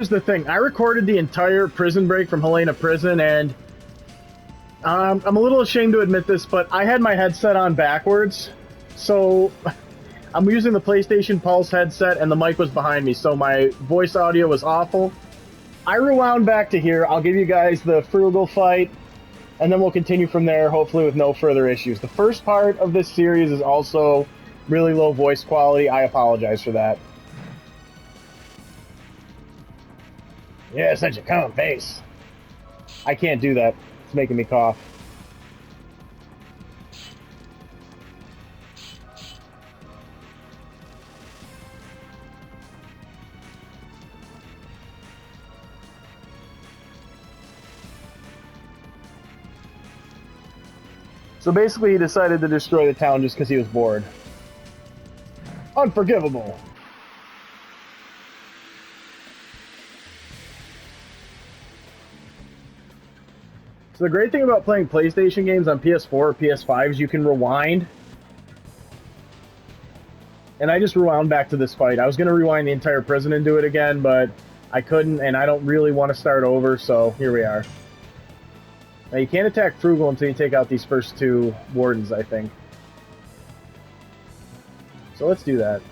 Here's the thing. I recorded the entire prison break from Helena Prison, and I'm a little ashamed to admit this, but I had my headset on backwards. So I'm using the PlayStation Pulse headset, and the mic was behind me, so my voice audio was awful. I rewound back to here. I'll give you guys the Frugal fight, and then we'll continue from there, hopefully with no further issues. The first part of this series is also really low voice quality. I apologize for that. Yeah, such a calm face. I can't do that. It's making me cough. So basically, he decided to destroy the town just because he was bored. Unforgivable. So the great thing about playing PlayStation games on PS4 or PS5 is you can rewind. And I just rewound back to this fight. I was going to rewind the entire prison and do it again, but I couldn't, and I don't really want to start over, so here we are. Now you can't attack Frugal until you take out these first two wardens, I think. So let's do that.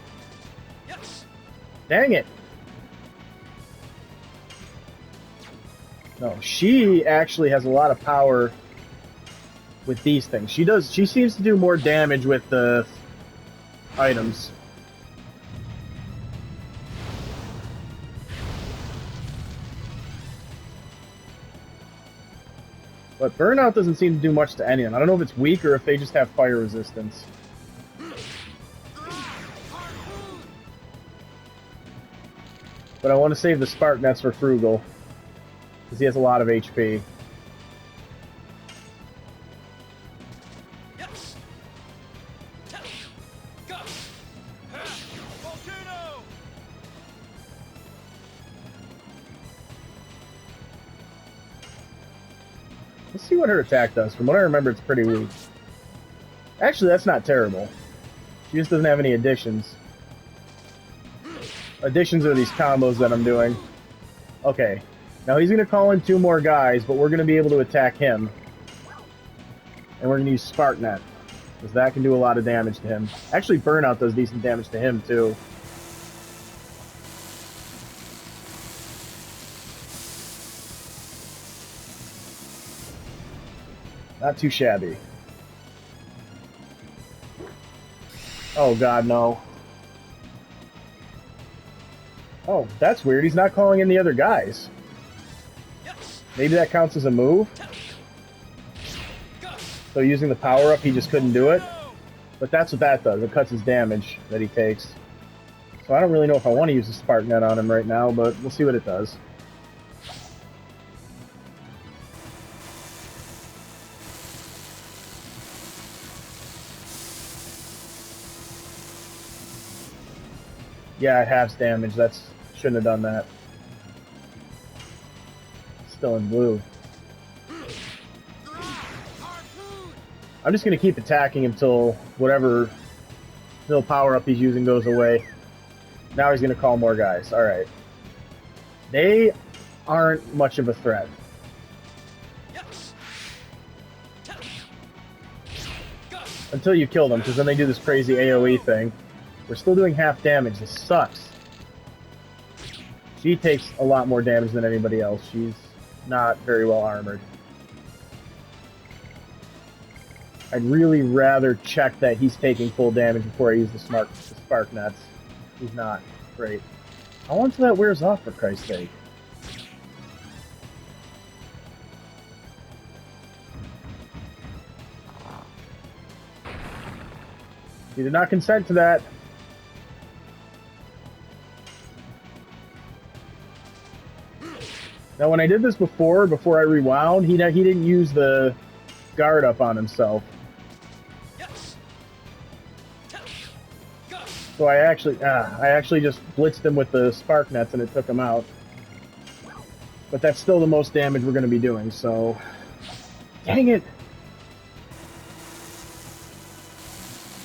Yes. Dang it! No, she actually has a lot of power with these things. She seems to do more damage with the items. But Burnout doesn't seem to do much to any of them. I don't know if it's weak or if they just have fire resistance. But I want to save the Spark Nets for Frugal, because he has a lot of HP. Let's see what her attack does. From what I remember, it's pretty weak. Actually, that's not terrible. She just doesn't have any additions. Additions are these combos that I'm doing. Okay. Now he's going to call in two more guys, but we're going to be able to attack him. And we're going to use Spark Net, because that can do a lot of damage to him. Actually, Burnout does decent damage to him, too. Not too shabby. Oh god, no. Oh, that's weird. He's not calling in the other guys. Maybe that counts as a move? So using the power-up, he just couldn't do it? But that's what that does. It cuts his damage that he takes. So I don't really know if I want to use the Spark Net on him right now, but we'll see what it does. Yeah, it halves damage. Shouldn't have done that. Still in blue. I'm just going to keep attacking until whatever little power-up he's using goes away. Now he's going to call more guys. Alright. They aren't much of a threat. Until you kill them, because then they do this crazy AoE thing. We're still doing half damage. This sucks. She takes a lot more damage than anybody else. She's not very well armored. I'd really rather check that he's taking full damage before I use the Spark Nets. He's not. Great. How long till that wears off, for Christ's sake? You did not consent to that. Now, when I did this before I rewound, he didn't use the guard up on himself. So I actually just blitzed him with the Spark Nets and it took him out. But that's still the most damage we're going to be doing, so... Dang it!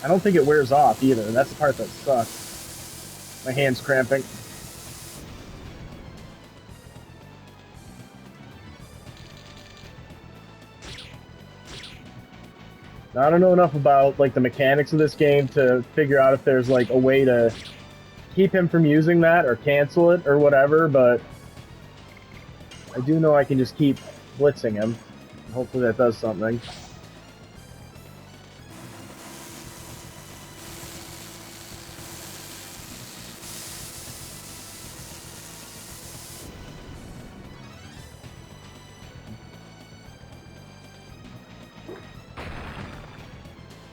I don't think it wears off either. That's the part that sucks. My hand's cramping. Now, I don't know enough about like the mechanics of this game to figure out if there's like a way to keep him from using that or cancel it or whatever, but I do know I can just keep blitzing him. Hopefully that does something.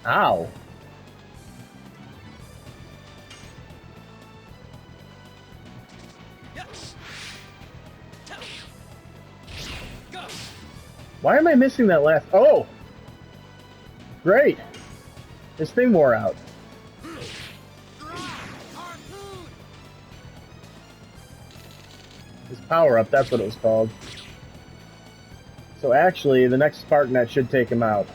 Ow. Why am I missing that last... Oh! Great! This thing wore out. This power-up, that's what it was called. So actually, the next Spartan that should take him out.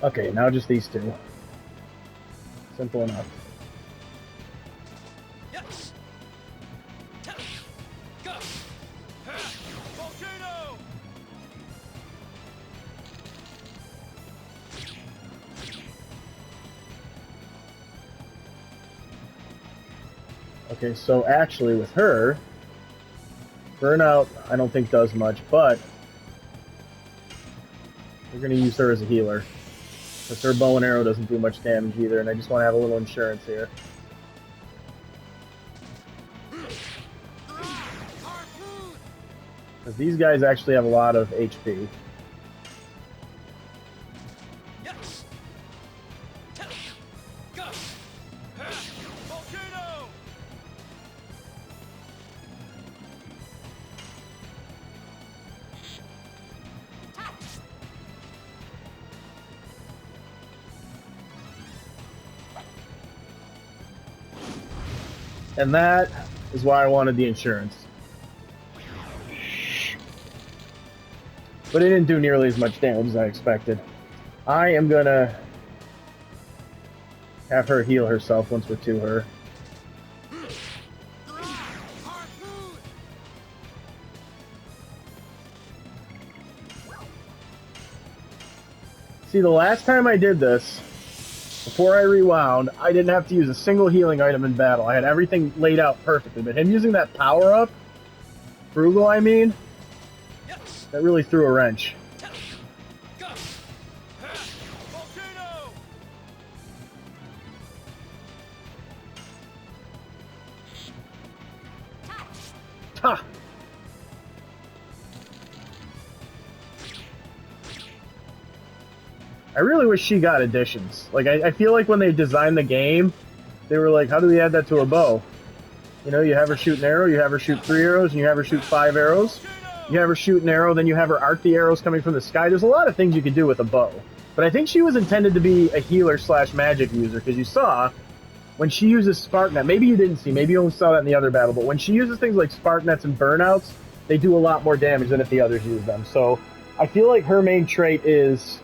Okay, now just these two. Simple enough. Okay, so actually with her, Burnout I don't think does much, but we're going to use her as a healer. Because her bow and arrow doesn't do much damage either, and I just want to have a little insurance here. Because these guys actually have a lot of HP. And that is why I wanted the insurance. But it didn't do nearly as much damage as I expected. I am gonna have her heal herself once we're to her. See, the last time I did this, before I rewound, I didn't have to use a single healing item in battle. I had everything laid out perfectly. But him using that power-up, Frugal I mean, that really threw a wrench. Ha! I really wish she got additions. Like, I feel like when they designed the game, they were like, how do we add that to a bow? You know, you have her shoot an arrow, you have her shoot 3 arrows, and you have her shoot 5 arrows. You have her shoot an arrow, then you have her arc the arrows coming from the sky. There's a lot of things you could do with a bow. But I think she was intended to be a healer slash magic user, because you saw, when she uses spark net, maybe you didn't see, maybe you only saw that in the other battle, but when she uses things like spark nets and burnouts, they do a lot more damage than if the others use them. So I feel like her main trait is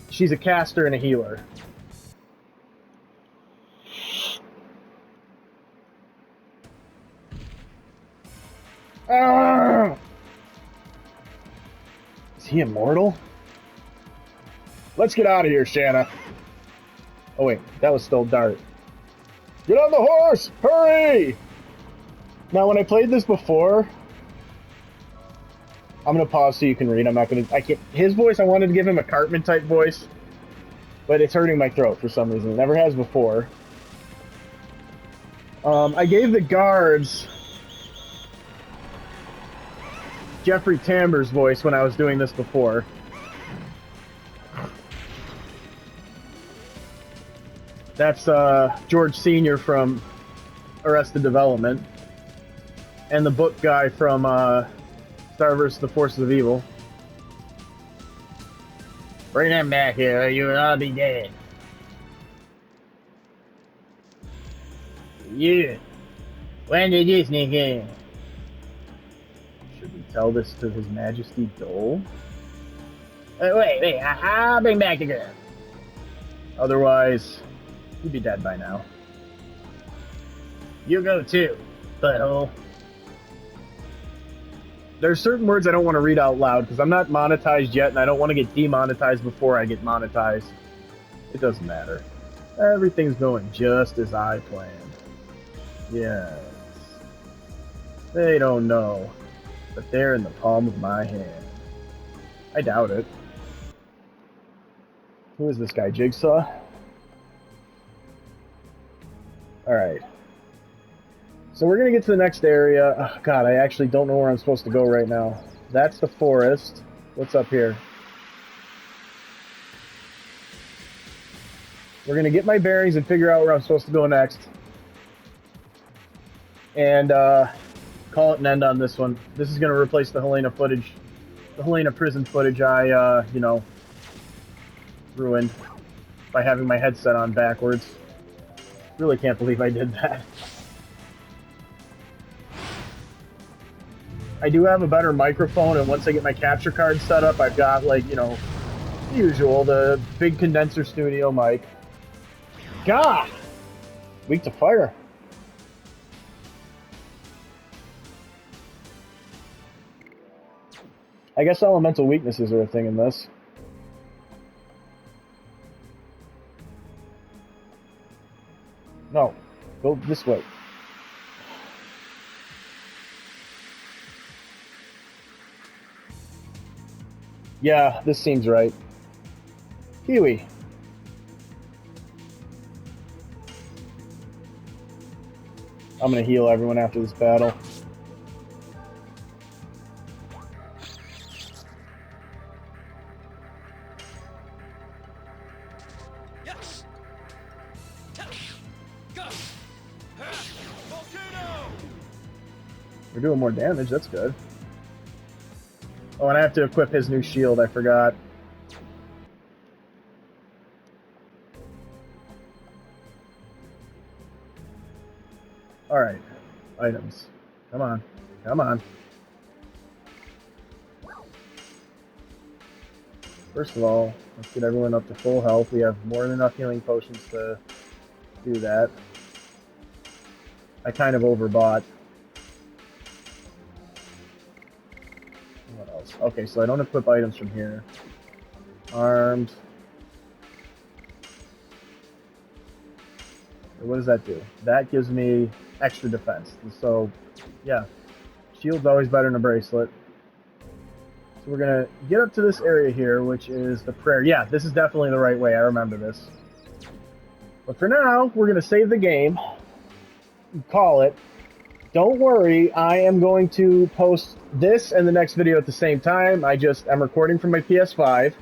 she's a caster and a healer. Ah! Is he immortal? Let's get out of here, Shanna. Oh wait, that was still Dart. Get on the horse! Hurry! Now, when I played this before, I'm gonna pause so you can read. I can't. His voice, I wanted to give him a Cartman type voice, but it's hurting my throat for some reason. It never has before. I gave the guards Jeffrey Tambor's voice when I was doing this before. That's George Sr. from Arrested Development, and the book guy from Star vs. the Forces of Evil. Bring them back here, or you will all be dead. You, when did you sneak in? Should we tell this to His Majesty Dole? Wait, I'll bring back the girl. Otherwise, you'd be dead by now. You go too, butthole. There's certain words I don't want to read out loud because I'm not monetized yet and I don't want to get demonetized before I get monetized. It doesn't matter. Everything's going just as I planned. Yes. They don't know, but they're in the palm of my hand. I doubt it. Who is this guy, Jigsaw? Alright. So we're going to get to the next area. Oh, God, I actually don't know where I'm supposed to go right now. That's the forest. What's up here? We're going to get my bearings and figure out where I'm supposed to go next. And call it an end on this one. This is going to replace the Helena footage. The Helena prison footage I, you know, ruined by having my headset on backwards. Really can't believe I did that. I do have a better microphone, and once I get my capture card set up, I've got, like, you know, the usual, the big condenser studio mic. God! Weak to fire. I guess elemental weaknesses are a thing in this. No. Go this way. Yeah, this seems right. Kiwi. I'm gonna heal everyone after this battle. We're doing more damage, that's good. Oh, and I have to equip his new shield, I forgot. Alright. Items. Come on. Come on. First of all, let's get everyone up to full health. We have more than enough healing potions to do that. I kind of overbought. What else? Okay, so I don't equip items from here. Armed. What does that do? That gives me extra defense. So, yeah. Shield's always better than a bracelet. So we're going to get up to this area here, which is the prayer. Yeah, this is definitely the right way. I remember this. But for now, we're going to save the game. Call it. Don't worry, I am going to post this and the next video at the same time. I'm recording from my PS5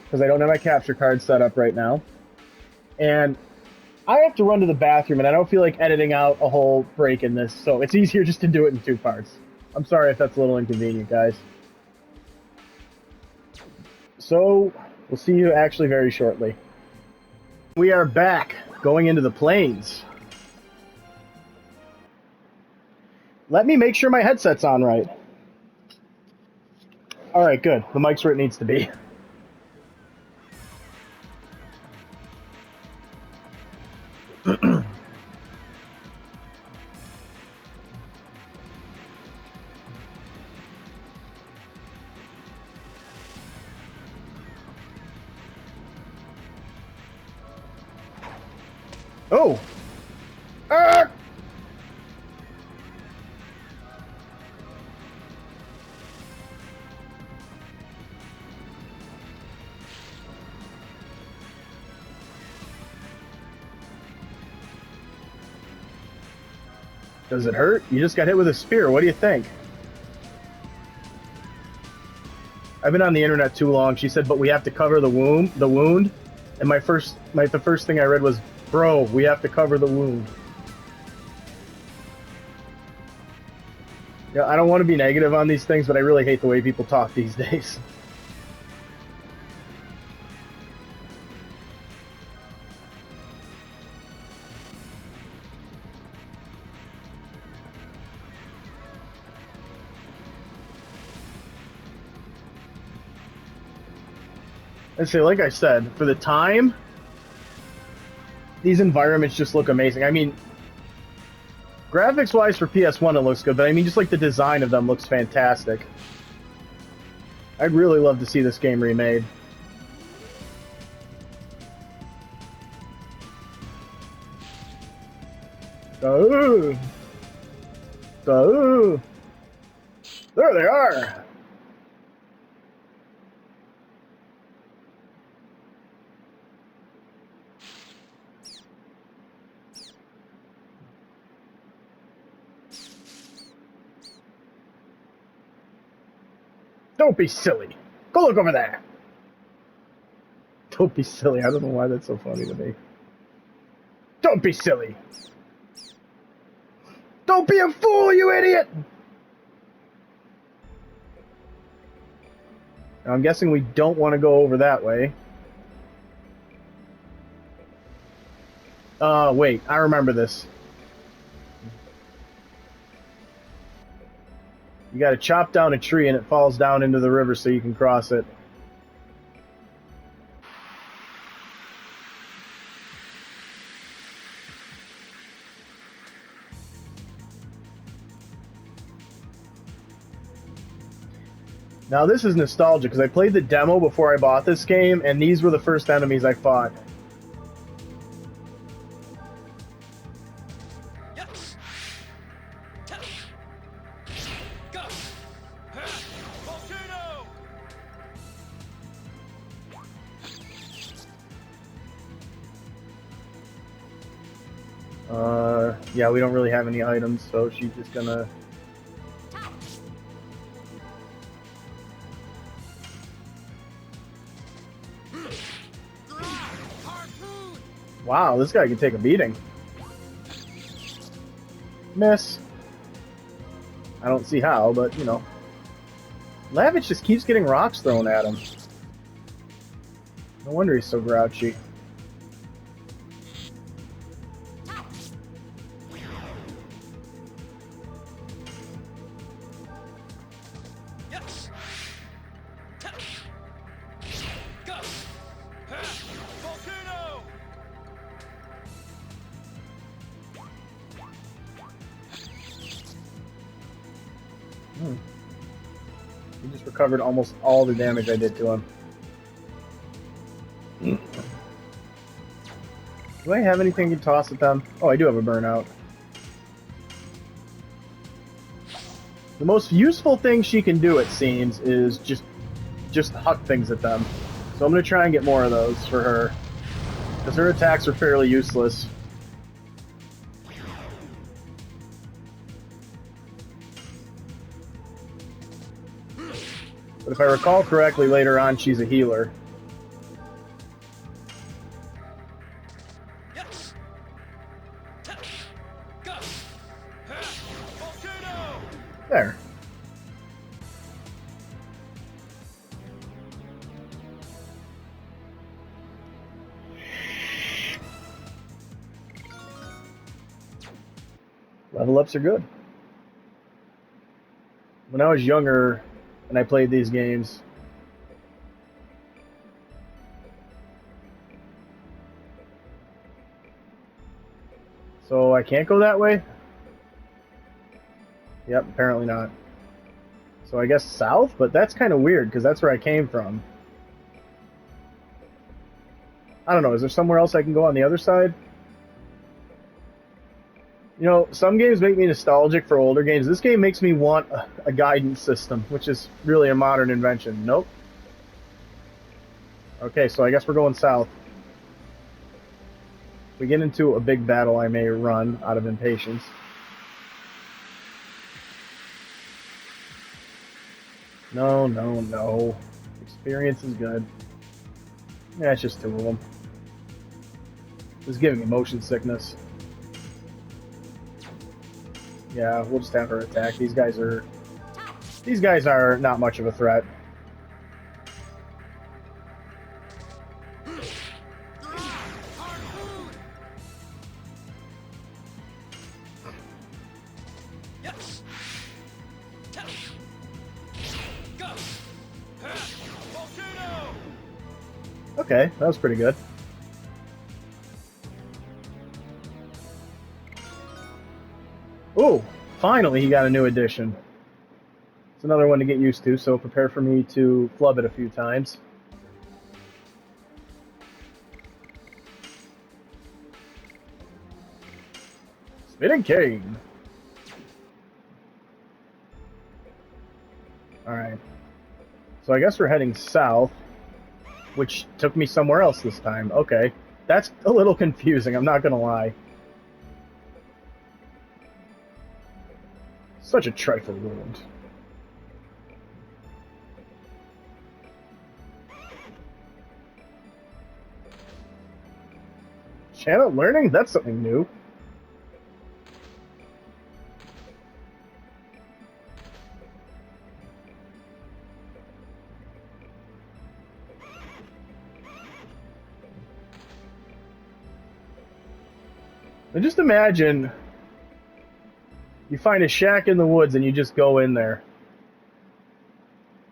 because I don't have my capture card set up right now. And I have to run to the bathroom, and I don't feel like editing out a whole break in this, so it's easier just to do it in 2 parts. I'm sorry if that's a little inconvenient, guys. So, we'll see you actually very shortly. We are back, going into the plains. Let me make sure my headset's on right. Alright, good. The mic's where it needs to be. Oh! Ah! Does it hurt? You just got hit with a spear. What do you think? I've been on the internet too long. She said, but we have to cover the wound. And the first thing I read was, bro, we have to cover the wound. Yeah, I don't want to be negative on these things, but I really hate the way people talk these days. And say, like I said, for the time, these environments just look amazing. I mean, graphics-wise for PS1 it looks good, but I mean just like the design of them looks fantastic. I'd really love to see this game remade. Oh, oh, there they are. Don't be silly. Go look over there. Don't be silly. I don't know why that's so funny to me. Don't be silly. Don't be a fool, you idiot! Now, I'm guessing we don't want to go over that way. Wait. I remember this. You gotta chop down a tree and it falls down into the river so you can cross it. Now this is nostalgic because I played the demo before I bought this game, and these were the first enemies I fought. Yeah, we don't really have any items, so she's just gonna... Wow, this guy can take a beating. Miss. I don't see how, but, you know. Lavich just keeps getting rocks thrown at him. No wonder he's so grouchy. He just recovered almost all the damage I did to him. Do I have anything to toss at them? Oh, I do have a burnout. The most useful thing she can do, it seems, is just huck things at them. So I'm going to try and get more of those for her. Because her attacks are fairly useless. But if I recall correctly, later on she's a healer. There. Level ups are good. When I was younger and I played these games, so I can't go that way? Yep, apparently not. So I guess south, but that's kind of weird because that's where I came from. I don't know, is there somewhere else I can go on the other side? You know, some games make me nostalgic for older games. This game makes me want a guidance system, which is really a modern invention. Nope. Okay, so I guess we're going south. If we get into a big battle, I may run out of impatience. No, no, no. Experience is good. Yeah, it's just two of them. This is giving me motion sickness. Yeah, we'll just have her attack. These guys are not much of a threat. Okay, that was pretty good. Oh, finally he got a new addition. It's another one to get used to, so prepare for me to flub it a few times. Spitting cane. Alright. So I guess we're heading south, which took me somewhere else this time. Okay. That's a little confusing, I'm not gonna lie. Such a trifle wound. Channel learning? That's something new. And just imagine you find a shack in the woods and you just go in there.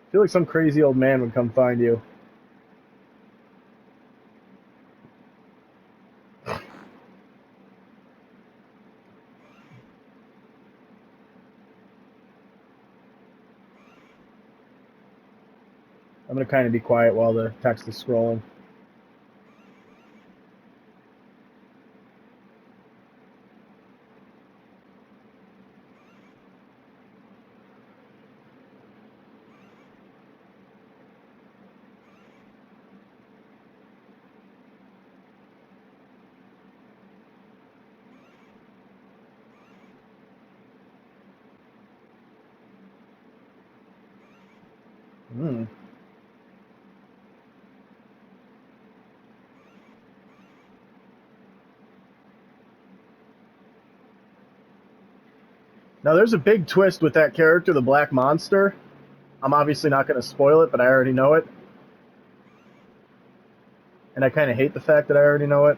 I feel like some crazy old man would come find you. I'm going to kind of be quiet while the text is scrolling. Hmm. Now, there's a big twist with that character, the Black Monster. I'm obviously not going to spoil it, but I already know it. And I kind of hate the fact that I already know it.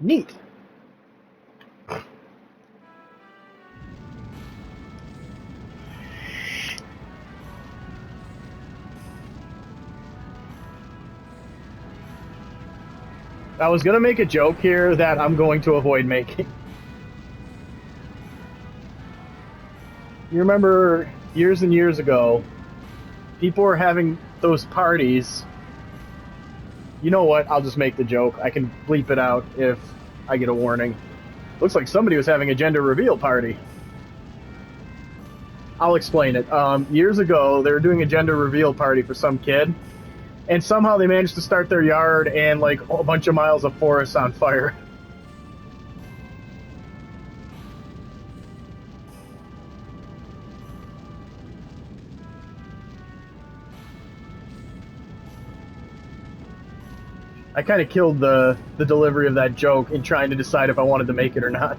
Neat. I was going to make a joke here that I'm going to avoid making. You remember years and years ago, people were having those parties. You know what? I'll just make the joke. I can bleep it out if I get a warning. Looks like somebody was having a gender reveal party. I'll explain it. Years ago, they were doing a gender reveal party for some kid, and somehow they managed to start their yard and like a bunch of miles of forest on fire. I kind of killed the delivery of that joke in trying to decide if I wanted to make it or not.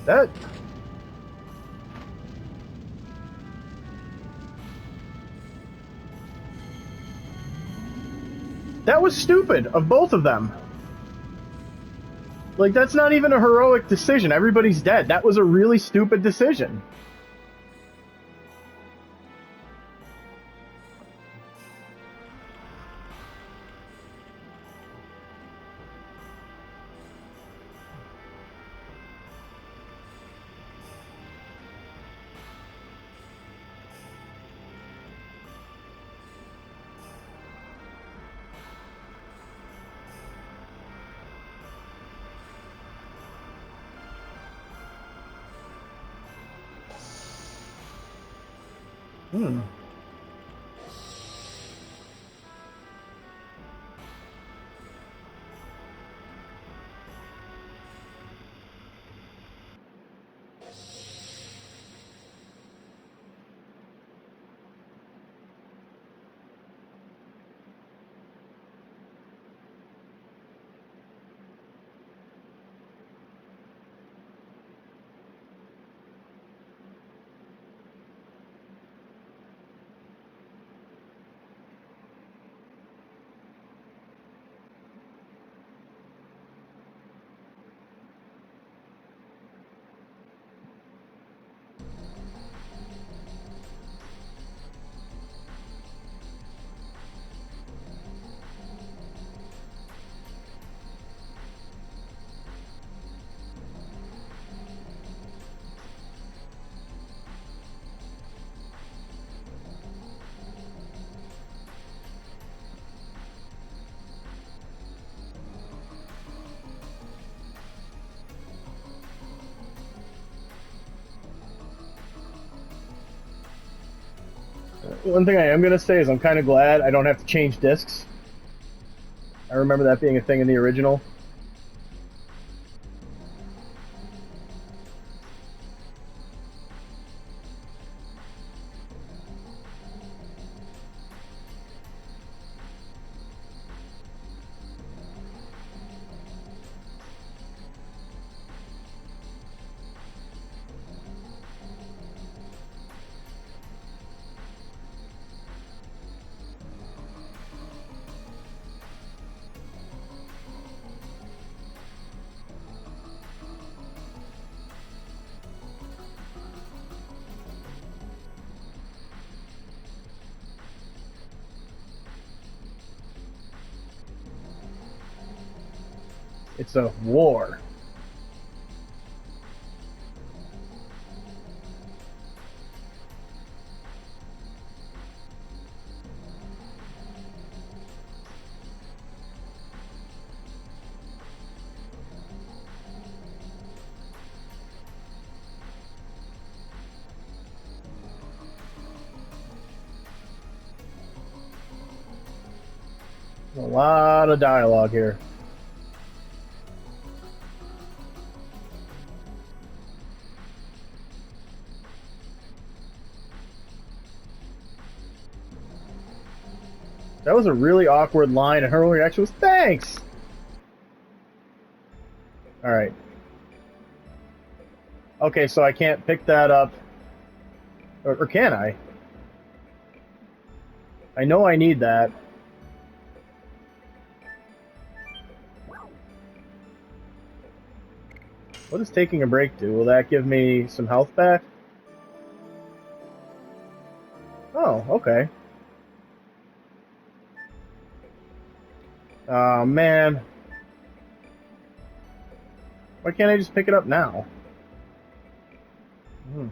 That that was stupid of both of them. Like, that's not even a heroic decision. Everybody's dead. That was a really stupid decision. Hmm. One thing I am going to say is I'm kind of glad I don't have to change discs. I remember that being a thing in the original. It's a war. A lot of dialogue here. That was a really awkward line, and her only reaction was, thanks! Alright. Okay, so I can't pick that up. Or can I? I know I need that. What does taking a break do? Will that give me some health back? Oh, okay. Oh, man. Why can't I just pick it up now? Hmm.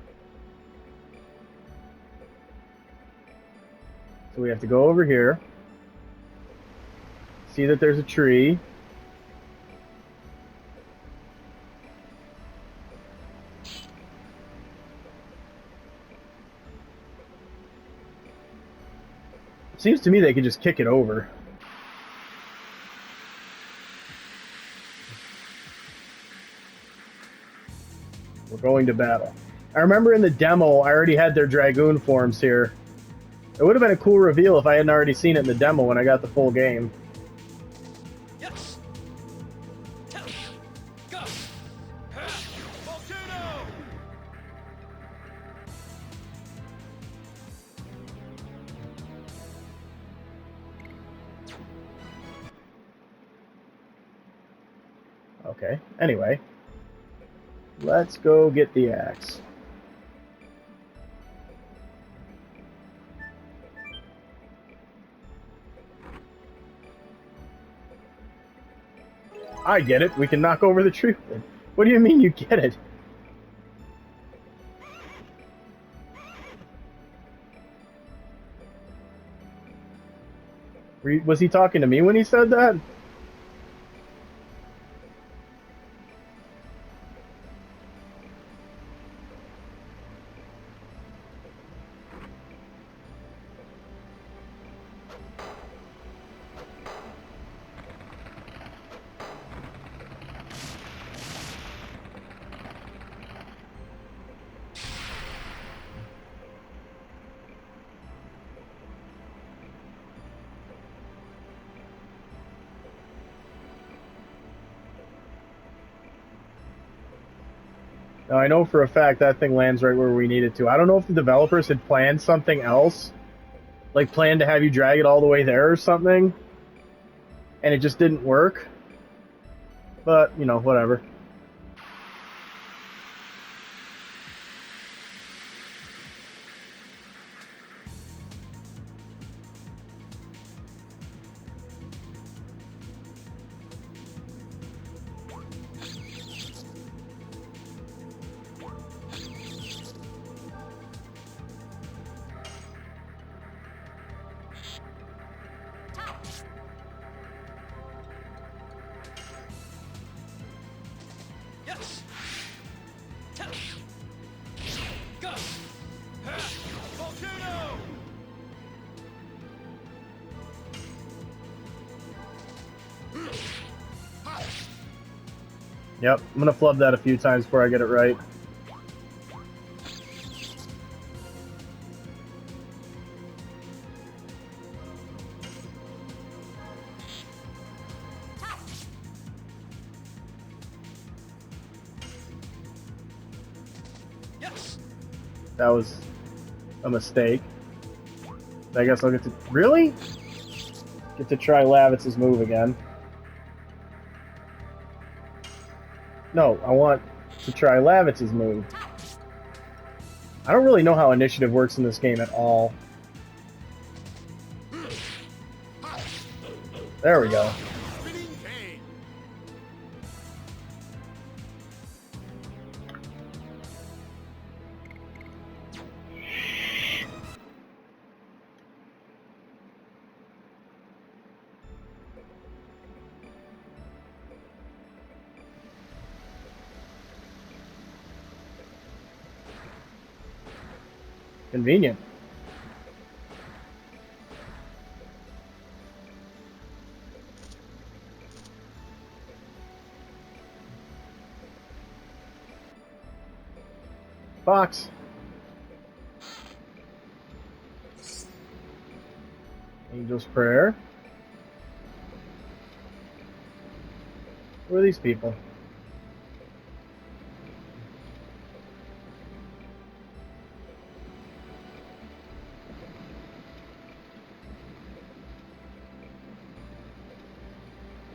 So we have to go over here. See that there's a tree. It seems to me they could just kick it over. We're going to battle. I remember in the demo, I already had their Dragoon forms here. It would have been a cool reveal if I hadn't already seen it in the demo when I got the full game. Yes. Go. Volcano. Okay, anyway. Let's go get the axe. I get it. We can knock over the tree. What do you mean you get it? Was he talking to me when he said that? Now, I know for a fact that thing lands right where we need it to. I don't know if the developers had planned something else, like planned to have you drag it all the way there or something, and it just didn't work. But, you know, whatever. Yes. Go. Volcano. Yep, I'm gonna flub that a few times before I get it right. Yes. That was a mistake. I guess I'll get to... Really? Get to try Lavitz's move again. No, I want to try Lavitz's move. I don't really know how initiative works in this game at all. There we go. Convenient. Box. Angel's Prayer. Who are these people?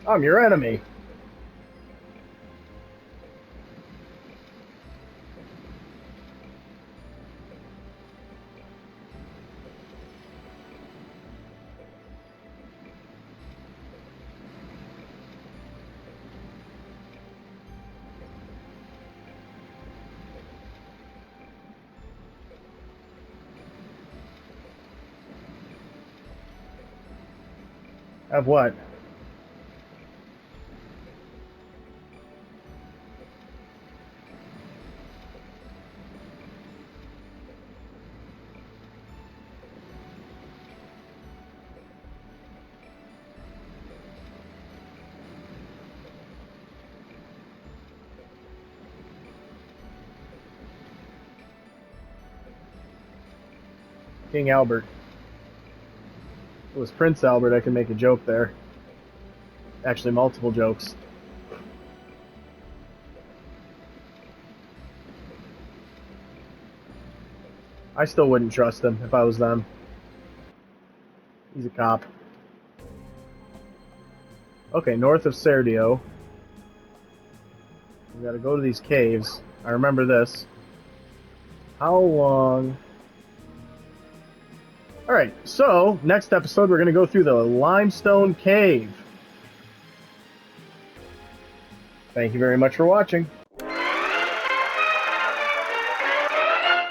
I'm your enemy. Have what? King Albert. If it was Prince Albert, I could make a joke there. Actually, multiple jokes. I still wouldn't trust him if I was them. He's a cop. Okay, north of Serdio. We gotta go to these caves. I remember this. How long... Alright, so, next episode we're gonna go through the Limestone Cave. Thank you very much for watching.